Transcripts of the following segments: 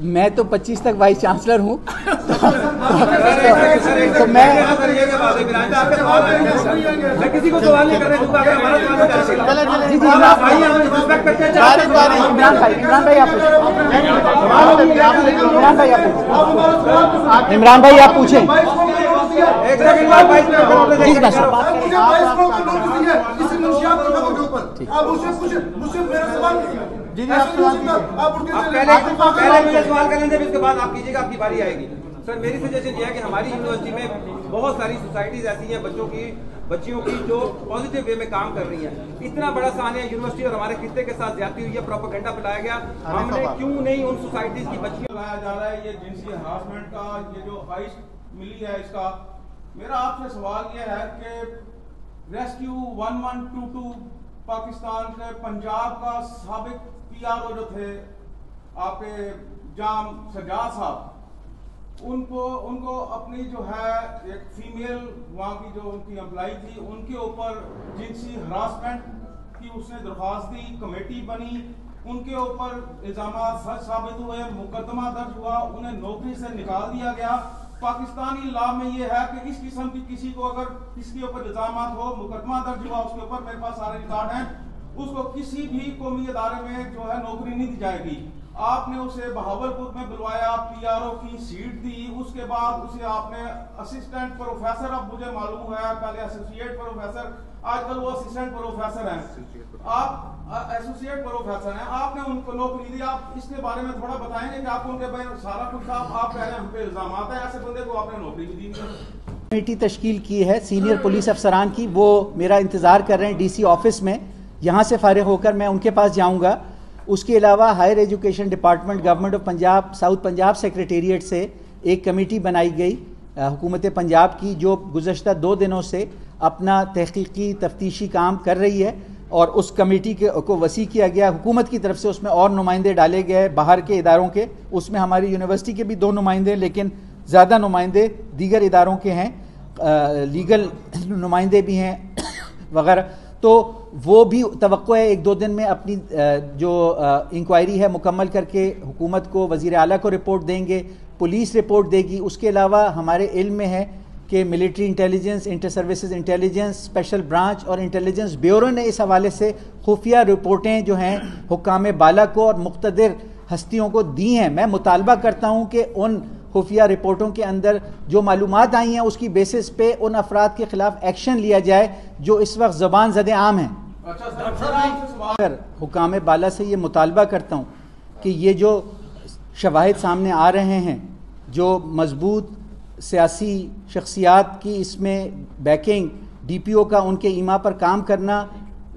میں تو 25 تک وائس چانسلر ہوں تو میں کسی کو سوال نہیں کر رہے. عمران بھائی آپ پوچھیں. پہلے سوال کر لیں گے اس کے بعد آپ کیجیے گا, آپ کی باری آئے گی. سر میری سجیشن یہ ہے کہ ہماری یونیورسٹی میں بہت ساری سوسائٹیز ایسی ہیں بچیوں کی جو پازیٹیو وے میں کام کر رہی ہیں. اتنا بڑا سانحہ یونیورسٹی اور ہمارے خطے کے ساتھ زیادتی ہوئی ہے, پروپیگنڈا پھیلایا گیا. ہم نے کیوں نہیں ان سوسائٹیز کی بچیاں لایا جا رہا ہے, یہ جنسی ہراسمنٹ کا یہ جو ہائسٹ ملی ہے اس کا. میرا آپ سے سوال یہ ہے کہ ریسکیو 1122 پاکستان کے پنجاب کا سابق PRO جو تھے آپ کے جام سجاد صاحب, ان کو اپنی جو ہے ایک فیمیل وہاں کی جو ان کی امپلائی تھی ان کے اوپر جنسی ہراسمنٹ کی اس نے درخواست دی, کمیٹی بنی, ان کے اوپر الزامات سچ ثابت ہوئے, مقدمہ درج ہوا, انہیں نوکری سے نکال دیا گیا. پاکستانی لا میں یہ ہے کہ اس قسم کی کسی کو اگر کس کے اوپر الزامات ہو, مقدمہ درج ہوا, اس کے اوپر میرے پاس سارے ریکارڈ ہیں, اس کو کسی بھی قومی ادارے میں جو ہے نوکری نہیں دی جائے گی. آپ نے اسے بہاولپور میں بلوایا, PRO کی سیٹ دی, اس کے بعد اسے آپ نے اسسٹنٹ پروفیسر, اب مجھے معلوم ہوا ہے پہلے ایسوسیٹ پروفیسر, آج کل وہ اسسٹنٹ پروفیسر ہیں, آپ ایسوسیٹ پروفیسر ہیں, آپ نے ان کو نوکری دی. آپ اس کے بارے میں تھوڑا بتائیں گے کہ آپ ان کے سارا کچھ آپ کہہ رہے ہیں ہم پہ الزامات ہیں, ایسے بندے کو آپ نے نوکری بھی دی. کمیٹی تشکیل کی ہے سینئر پولیس افسران کی, وہ میرا انتظار کر رہے ہیں DC آفس میں. یہاں سے فارغ ہو کر میں ان کے پاس جاؤں گا. اس کے علاوہ higher education department government of Punjab south Punjab secretariat سے ایک کمیٹی بنائی گئی حکومت پنجاب کی, جو گزشتہ 2 دنوں سے اپنا تحقیقی تفتیشی کام کر رہی ہے, اور اس کمیٹی کو وسیع کیا گیا حکومت کی طرف سے. اس میں اور نمائندے ڈالے گئے باہر کے اداروں کے, اس میں ہماری یونیورسٹی کے بھی 2 نمائندے, لیکن زیادہ نمائندے دیگر اداروں کے ہیں, لیگل نمائندے بھی ہیں وغیرہ. تو وہ بھی توقع ہے 1-2 دن میں اپنی جو انکوائری ہے مکمل کر کے حکومت کو, وزیر اعلیٰ کو رپورٹ دیں گے, پولیس رپورٹ دے گی. اس کے علاوہ ہمارے علم میں ہے کہ military intelligence, inter services intelligence, special branch اور انٹیلیجنس بیورو نے اس حوالے سے خفیہ رپورٹیں جو ہیں حکام بالا کو اور مقتدر ہستیوں کو دی ہیں. میں مطالبہ کرتا ہوں کہ ان خفیہ رپورٹوں کے اندر جو معلومات آئی ہیں اس کی بیسس پہ ان افراد کے خلاف ایکشن لیا جائے جو اس وقت زبان زد عام ہیں. حکام بالا سے یہ مطالبہ کرتا ہوں کہ یہ جو شواہد سامنے آ رہے ہیں, جو مضبوط سیاسی شخصیات کی اس میں بیکنگ, DPO کا ان کے ایما پر کام کرنا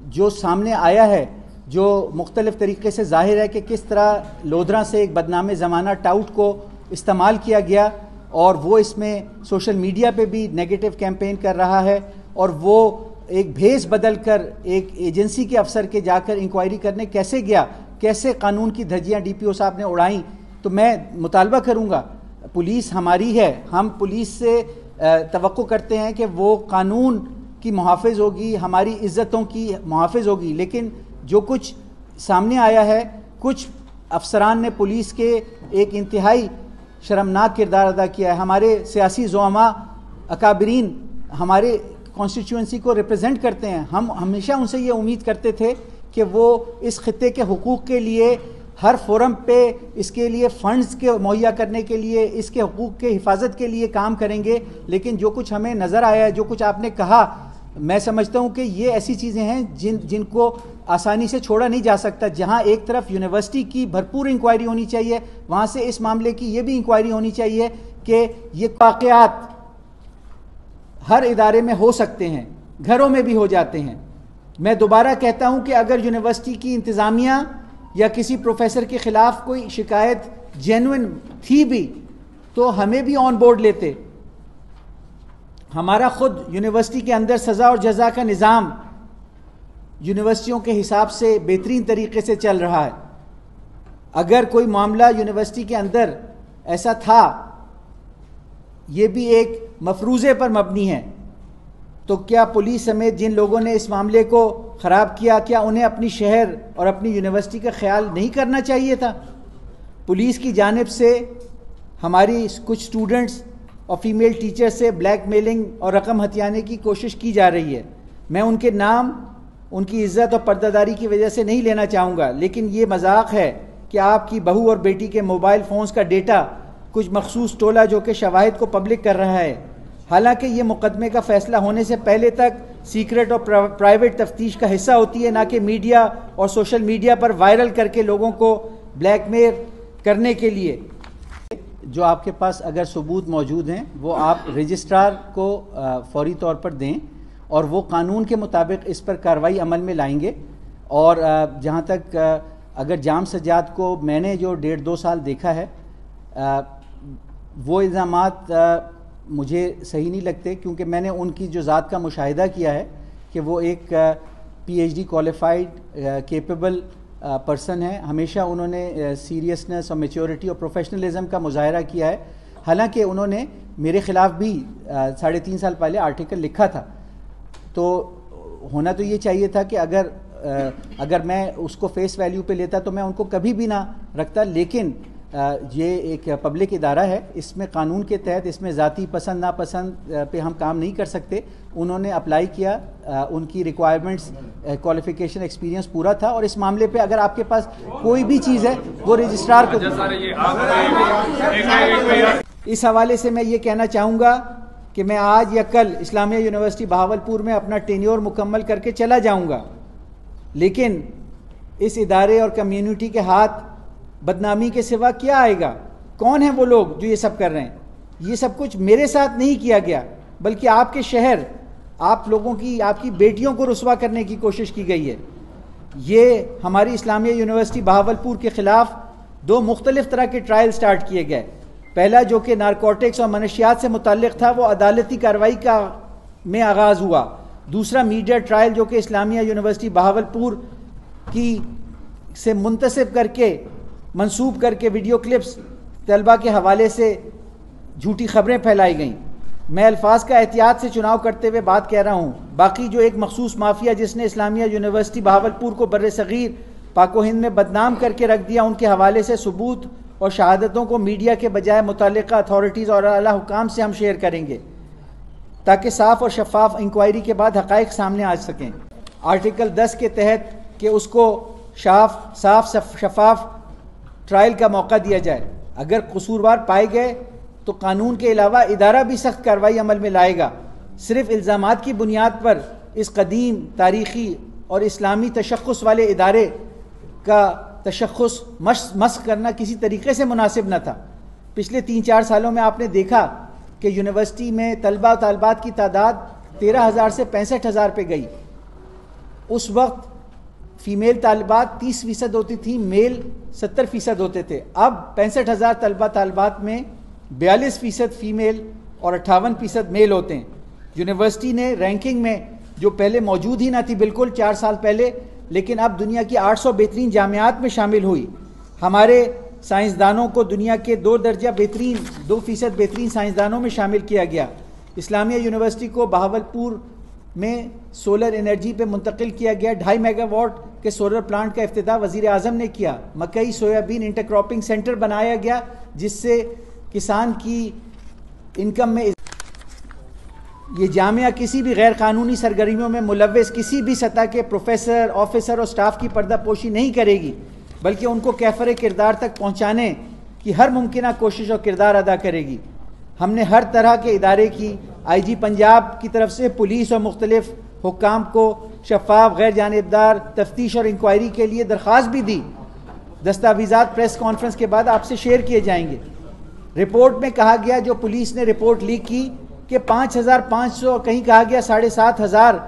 جو سامنے آیا ہے, جو مختلف طریقے سے ظاہر ہے کہ کس طرح لودھرا سے ایک بدنام زمانہ ٹاؤٹ کو استعمال کیا گیا, اور وہ اس میں سوشل میڈیا پہ بھی نیگیٹو کیمپین کر رہا ہے, اور وہ ایک بھیس بدل کر ایک ایجنسی کے افسر کے جا کر انکوائری کرنے کیسے گیا, کیسے قانون کی دھجیاں DPO صاحب نے اڑائیں. تو میں مطالبہ کروں گا, پولیس ہماری ہے, ہم پولیس سے توقع کرتے ہیں کہ وہ قانون کی محافظ ہوگی, ہماری عزتوں کی محافظ ہوگی, لیکن جو کچھ سامنے آیا ہے, کچھ افسران نے پولیس کے ایک انتہائی شرمناک کردار ادا کیا ہے. ہمارے سیاسی زعماء اکابرین ہمارے کانسٹیچوئنسی کو ریپرزینٹ کرتے ہیں, ہم ہمیشہ ان سے یہ امید کرتے تھے کہ وہ اس خطے کے حقوق کے لیے ہر فورم پہ اس کے لیے فنڈز کے مہیا کرنے کے لیے, اس کے حقوق کے حفاظت کے لیے کام کریں گے. لیکن جو کچھ ہمیں نظر آیا ہے, جو کچھ آپ نے کہا, میں سمجھتا ہوں کہ یہ ایسی چیزیں ہیں جن کو آسانی سے چھوڑا نہیں جا سکتا. جہاں ایک طرف یونیورسٹی کی بھرپور انکوائری ہونی چاہیے, وہاں سے اس معاملے کی یہ بھی انکوائری ہونی چاہیے کہ یہ واقعات ہر ادارے میں ہو سکتے ہیں, گھروں میں بھی ہو جاتے ہیں. میں دوبارہ کہتا ہوں کہ اگر یونیورسٹی کی انتظامیہ یا کسی پروفیسر کے خلاف کوئی شکایت جینوئن تھی بھی تو ہمیں بھی آن بورڈ لیتے. ہمارا خود یونیورسٹی کے اندر سزا اور جزا کا نظام یونیورسٹیوں کے حساب سے بہترین طریقے سے چل رہا ہے. اگر کوئی معاملہ یونیورسٹی کے اندر ایسا تھا, یہ بھی ایک مفروضے پر مبنی ہے, تو کیا پولیس سمیت جن لوگوں نے اس معاملے کو خراب کیا, کیا انہیں اپنی شہر اور اپنی یونیورسٹی کا خیال نہیں کرنا چاہیے تھا؟ پولیس کی جانب سے ہماری کچھ اسٹوڈنٹس اور فیمیل ٹیچر سے بلیک میلنگ اور رقم ہتھیانے کی کوشش کی جا رہی ہے. میں ان کے نام ان کی عزت اور پردہ داری کی وجہ سے نہیں لینا چاہوں گا، لیکن یہ مذاق ہے کہ آپ کی بہو اور بیٹی کے موبائل فونز کا ڈیٹا کچھ مخصوص ٹولہ جو کہ شواہد کو پبلک کر رہا ہے، حالانکہ یہ مقدمے کا فیصلہ ہونے سے پہلے تک سیکرٹ اور پرائیویٹ تفتیش کا حصہ ہوتی ہے، نہ کہ میڈیا اور سوشل میڈیا پر وائرل کر کے لوگوں کو بلیک میل کرنے کے لیے. جو آپ کے پاس اگر ثبوت موجود ہیں وہ آپ رجسٹرار کو فوری طور پر دیں اور وہ قانون کے مطابق اس پر کارروائی عمل میں لائیں گے. اور جہاں تک اگر جام سجاد کو میں نے جو 1.5-2 سال دیکھا ہے، وہ الزامات مجھے صحیح نہیں لگتے، کیونکہ میں نے ان کی جو ذات کا مشاہدہ کیا ہے کہ وہ ایک P H D qualified capable person ہے. ہمیشہ انہوں نے سیریسنس اور میچورٹی اور پروفیشنلزم کا مظاہرہ کیا ہے، حالانکہ انہوں نے میرے خلاف بھی 3.5 سال پہلے آرٹیکل لکھا تھا. تو ہونا تو یہ چاہیے تھا کہ اگر میں اس کو فیس ویلیو پہ لیتا تو میں ان کو کبھی بھی نہ رکھتا، لیکن یہ ایک پبلک ادارہ ہے، اس میں قانون کے تحت اس میں ذاتی پسند ناپسند پہ ہم کام نہیں کر سکتے. انہوں نے اپلائی کیا، ان کی ریکوائرمنٹس کوالیفیکیشن ایکسپیرینس پورا تھا، اور اس معاملے پہ اگر آپ کے پاس کوئی بھی چیز ہے وہ رجسٹرار کو. اس حوالے سے میں یہ کہنا چاہوں گا کہ میں آج یا کل اسلامیہ یونیورسٹی بہاولپور میں اپنا ٹینیور مکمل کر کے چلا جاؤں گا، لیکن اس ادارے اور کمیونٹی کے ہاتھ بدنامی کے سوا کیا آئے گا؟ کون ہیں وہ لوگ جو یہ سب کر رہے ہیں؟ یہ سب کچھ میرے ساتھ نہیں کیا گیا، بلکہ آپ کے شہر، آپ لوگوں کی، آپ کی بیٹیوں کو رسوا کرنے کی کوشش کی گئی ہے. یہ ہماری اسلامیہ یونیورسٹی بہاولپور کے خلاف 2 مختلف طرح کے ٹرائل سٹارٹ کیے گئے. پہلا جو کہ نارکوٹکس اور منشیات سے متعلق تھا، وہ عدالتی کارروائی میں آغاز ہوا. دوسرا میڈیا ٹرائل جو کہ اسلامیہ یونیورسٹی بہاولپور کی سے منتسب کر کے منسوب کر کے ویڈیو کلپس طلبہ کے حوالے سے جھوٹی خبریں پھیلائی گئیں. میں الفاظ کا احتیاط سے چناؤ کرتے ہوئے بات کہہ رہا ہوں. باقی جو ایک مخصوص مافیا جس نے اسلامیہ یونیورسٹی بہاولپور کو بر صغیر پاک و ہند میں بدنام کر کے رکھ دیا، ان کے حوالے سے ثبوت اور شہادتوں کو میڈیا کے بجائے متعلقہ اتھارٹیز اور اعلیٰ حکام سے ہم شیئر کریں گے، تاکہ صاف اور شفاف انکوائری کے بعد حقائق سامنے آ سکیں. آرٹیکل 10 کے تحت کہ اس کو صاف شفاف ٹرائل کا موقع دیا جائے. اگر قصوروار پائے گئے تو قانون کے علاوہ ادارہ بھی سخت کارروائی عمل میں لائے گا. صرف الزامات کی بنیاد پر اس قدیم تاریخی اور اسلامی تشخص والے ادارے کا تشخص مسخ کرنا کسی طریقے سے مناسب نہ تھا. پچھلے 3-4 سالوں میں آپ نے دیکھا کہ یونیورسٹی میں طلبہ و طالبات کی تعداد 13,000 سے 65,000 پہ گئی. اس وقت فیمیل طالبات 30% ہوتی تھیں، میل 70% ہوتے تھے. اب 65,000 طلبہ طالبات میں 42% فیمیل اور 58% میل ہوتے ہیں. یونیورسٹی نے رینکنگ میں جو پہلے موجود ہی نہ تھی بالکل 4 سال پہلے، لیکن اب دنیا کی 800 بہترین جامعات میں شامل ہوئی. ہمارے سائنسدانوں کو دنیا کے 2% بہترین سائنسدانوں میں شامل کیا گیا. اسلامیہ یونیورسٹی کو بہاولپور میں سولر انرجی پہ منتقل کیا گیا. 2.5 میگا واٹ کے سولر پلانٹ کا افتتاح وزیر اعظم نے کیا. مکئی سویابین انٹر کراپنگ سینٹر بنایا گیا، جس سے کسان کی انکم میں. یہ جامعہ کسی بھی غیر قانونی سرگرمیوں میں ملوث کسی بھی سطح کے پروفیسر، آفیسر اور سٹاف کی پردہ پوشی نہیں کرے گی، بلکہ ان کو کیفر کردار تک پہنچانے کی ہر ممکنہ کوشش اور کردار ادا کرے گی. ہم نے ہر طرح کے ادارے کی آئی جی پنجاب کی طرف سے پولیس اور مختلف حکام کو شفاف، غیر جانبدار تفتیش اور انکوائری کے لیے درخواست بھی دی. دستاویزات پریس کانفرنس کے بعد آپ سے شیئر کیے جائیں گے. رپورٹ میں کہا گیا، جو پولیس نے رپورٹ لیک کی، کہ 5,500 کہیں کہا گیا 7,500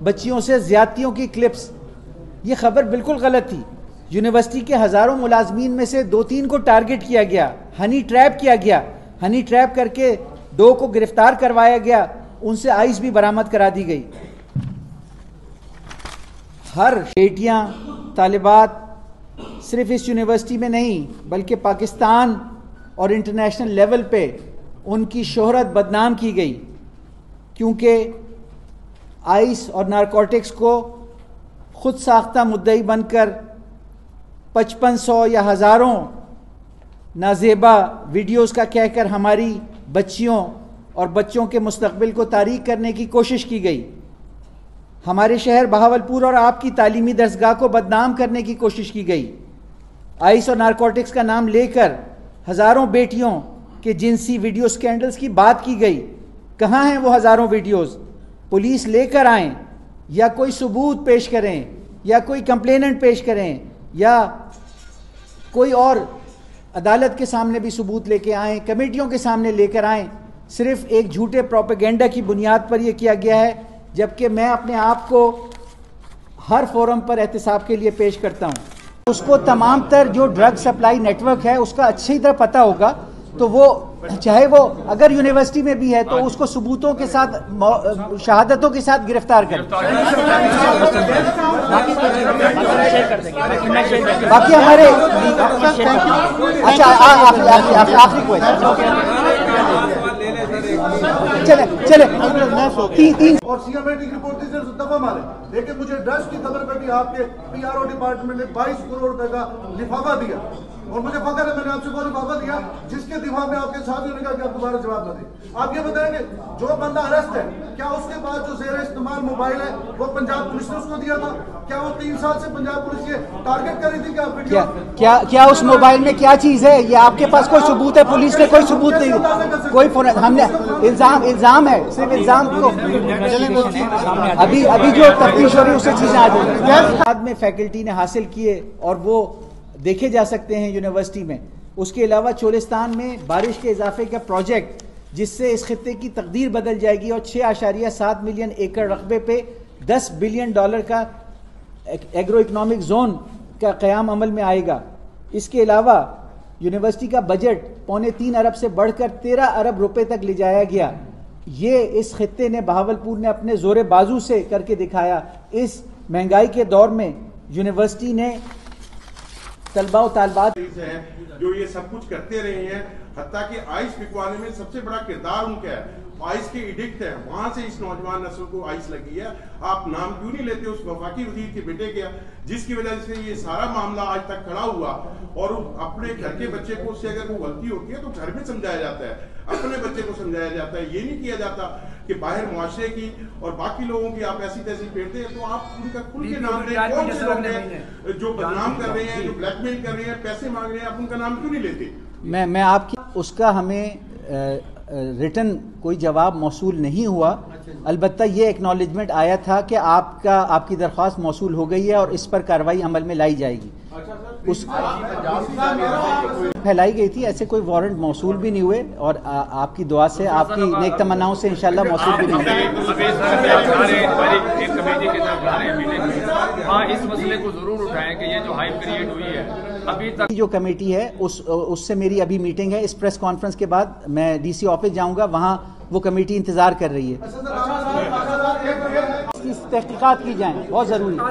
بچیوں سے زیادتیوں کی کلپس. یہ خبر بالکل غلط تھی. یونیورسٹی کے ہزاروں ملازمین میں سے 2-3 کو ٹارگٹ کیا گیا، ہنی ٹریپ کیا گیا. ہنی ٹریپ کر کے 2 کو گرفتار کروایا گیا، ان سے آئس بھی برآمد کرا دی گئی. ہر بیٹیاں، طالبات صرف اس یونیورسٹی میں نہیں بلکہ پاکستان اور انٹرنیشنل لیول پہ ان کی شہرت بدنام کی گئی، کیونکہ آئس اور نارکوٹکس کو خود ساختہ مدعی بن کر 5,500 یا ہزاروں نازیبا ویڈیوز کا کہہ کر ہماری بچیوں اور بچوں کے مستقبل کو تاریک کرنے کی کوشش کی گئی. ہمارے شہر بہاولپور اور آپ کی تعلیمی درسگاہ کو بدنام کرنے کی کوشش کی گئی. آئس اور نارکوٹکس کا نام لے کر ہزاروں بیٹیوں کے جنسی ویڈیو سکینڈلز کی بات کی گئی. کہاں ہیں وہ ہزاروں ویڈیوز؟ پولیس لے کر آئیں یا کوئی ثبوت پیش کریں یا کوئی کمپلیننٹ پیش کریں یا کوئی اور عدالت کے سامنے بھی ثبوت لے کے آئیں, کمیٹیوں کے سامنے لے کر آئیں. صرف ایک جھوٹے پروپیگنڈا کی بنیاد پر یہ کیا گیا ہے, جبکہ میں اپنے آپ کو ہر فورم پر احتساب کے لیے پیش کرتا ہوں. اس کو تمام تر جو ڈرگ سپلائی نیٹ ورک ہے اس کا اچھی طرح پتہ ہوگا, تو وہ چاہے وہ اگر یونیورسٹی میں بھی ہے تو اس کو ثبوتوں کے ساتھ شہادتوں کے ساتھ گرفتار کریں. باقی ہمارے اچھا آخری چلے اور سی ایم ایٹی کی رپورٹ سے دفعہ مارے, لیکن مجھے ڈرگس کی خبر پہ بھی آپ کے پی آر او ڈپارٹمنٹ نے 22 کروڑ روپے کا لفافہ دیا, اور مجھے فخر ہے میں نے آپ سے وہ لفافہ دیا جس کے دفاع میں آپ کے ساتھیوں نے کہا کہ آپ دوبارہ جواب نہ دیں. آپ یہ بتائیں گے جو بندہ ارسٹ ہے کیا اس کے بعد جو زیر استعمال موبائل ہے وہ پنجاب پولیس نے اس کو دیا تھا؟ کیا وہ 3 سال سے پنجاب پولیس یہ ٹارگٹ کر رہی تھی کہ آپ کیا اس موبائل میں کیا چیز ہے؟ یہ آپ کے پاس کوئی ثبوت ہے؟ پولیس نے کوئی ثبوت نہیں, کوئی ہم نے الزام ہے, صرف الزام کو ابھی جو تفتیش ہو رہی ہے اس سے چیزیں آ جائیں. بعد میں فیکلٹی نے حاصل کیے اور وہ دیکھے جا سکتے ہیں یونیورسٹی میں. اس کے علاوہ چولستان میں بارش کے اضافے کا پروجیکٹ جس سے اس خطے کی تقدیر بدل جائے گی اور 6.7 ملین ایکڑ رقبے پہ $10 بلین کا ایگرو اکنامک زون کا قیام عمل میں آئے گا. اس کے علاوہ یونیورسٹی کا بجٹ 3.25 ارب سے بڑھ کر 13 ارب روپے تک لے جایا گیا. یہ اس خطے نے بہاولپور نے اپنے زور بازو سے کر کے دکھایا. اس مہنگائی کے دور میں یونیورسٹی نے طلباء و طالبات جو یہ سب کچھ کرتے رہے ہیں, حتیٰ کہ آئس بکوانے میں سب سے بڑا کردار ان کا ہے. آئس کے ایڈکٹ ہے, وہاں سے اس نوجوان نسل کو آئس لگی ہے. آپ نام کیوں نہیں لیتے اس وفاقی وزیر کے بیٹے کے, جس کی وجہ سے یہ سارا معاملہ آج تک کھڑا ہوا, اور اپنے گھر کے بچے کو اس سے اگر وہ غلطی ہوتی ہے تو گھر میں سمجھایا جاتا ہے, اپنے بچے کو سمجھایا جاتا ہے. یہ نہیں کیا جاتا کہ باہر معاشرے کی اور باقی لوگوں کی آپ ایسی تیسی پھیرتے ہیں, تو آپ ان کا کھل کے نام لیں. کون سے لوگ ہیں جو بدنام کر رہے ہیں, جو بلیک میل کر رہے ہیں, پیسے مانگ رہے ہیں, آپ ان کا نام کیوں نہیں لیتے؟ میں آپ کی اس کا ہمیں ریٹن کوئی جواب موصول نہیں ہوا. البتہ یہ ایکنالجمنٹ آیا تھا کہ آپ کی درخواست موصول ہو گئی ہے اور اس پر کارروائی عمل میں لائی جائے گی. اس پھیلائی گئی تھی, ایسے کوئی وارنٹ موصول بھی نہیں ہوئے, اور آپ کی دعا سے آپ کی نیک تمناؤں سے انشاءاللہ موصول بھی نہیں ہوئے. اس مسئلے کو ضرور اٹھائیں کہ یہ جو ہائپ کریٹ ہوئی ہے ابھی تک جو کمیٹی ہے اس سے میری ابھی میٹنگ ہے. اس پریس کانفرنس کے بعد میں ڈی سی آفس جاؤں گا, وہاں وہ کمیٹی انتظار کر رہی ہے. اس کی تحقیقات کی جائیں, بہت ضروری ہے.